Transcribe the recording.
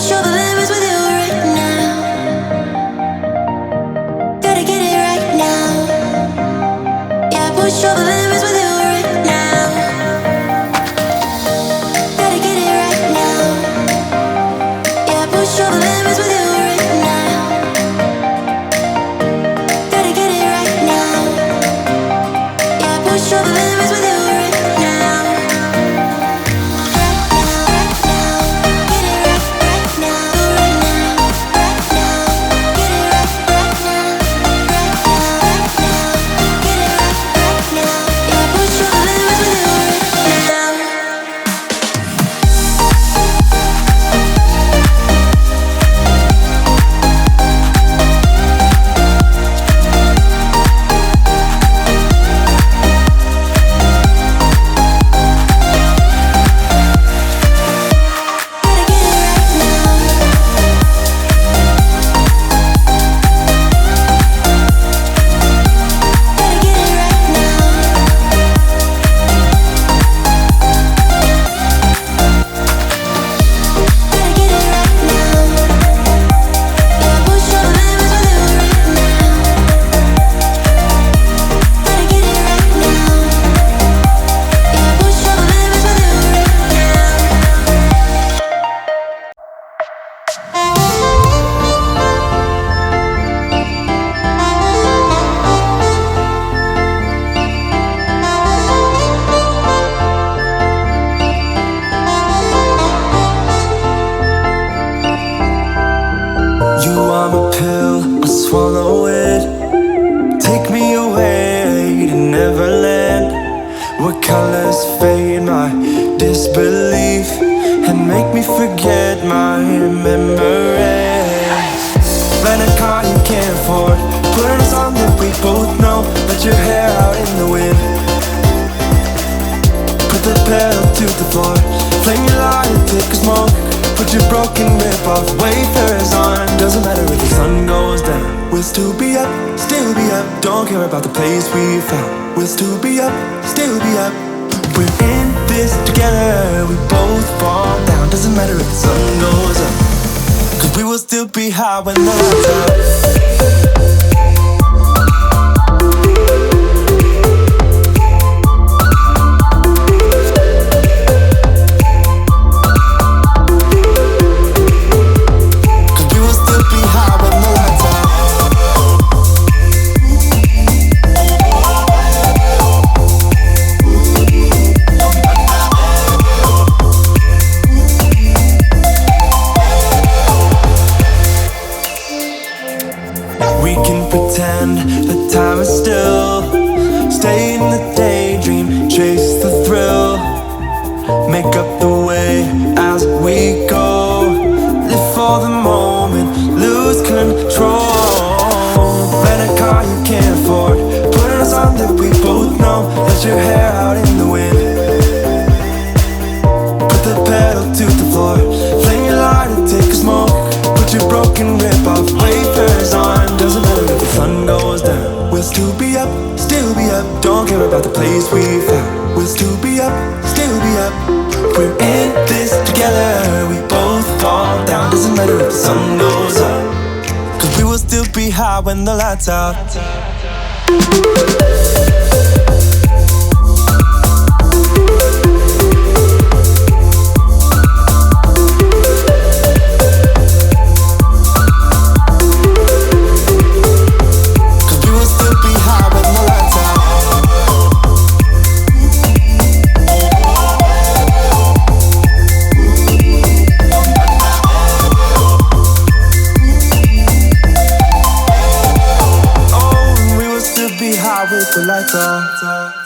push all the limits with you right now. Gotta get it right now. Yeah, push all the limits with you right now. Gotta get it right now. Yeah, push all the limits with you right now. Gotta get it right now. Yeah, push all the limits with you right now. Swallow it, take me away to Neverland, where colors fade my disbelief and make me forget my memories. Rent a car you can't afford, put on a song that we both know, let your hair out in the wind, put the pedal to the floor, flame your light and take a smoke, put your broken rip-off wafers on. Doesn't matter if the sun goes down, we'll still be up, still be up. Don't care about the place we found, we'll still be up, still be up. We're in this together, we both fall down. Doesn't matter if the sun goes up, 'cause we will still be high when the lights out. We can pretend that time is still, stay in the daydream, chase the thrill, make up the way as we go, live for the moment, lose control. Rent a car you can't afford, put on a song that we both know, let your hair out in the wind, put the pedal to the floor, flame your light and take a smoke, put your broken rip-off wafers on. Doesn't matter if the sun goes down, we'll still be up, still be up. Don't care about the place we found, we'll still be up, still be up. We're in this together, we both fall down. Doesn't matter if the sun goes up, 'cause we will still be high when the lights out. With the lights out.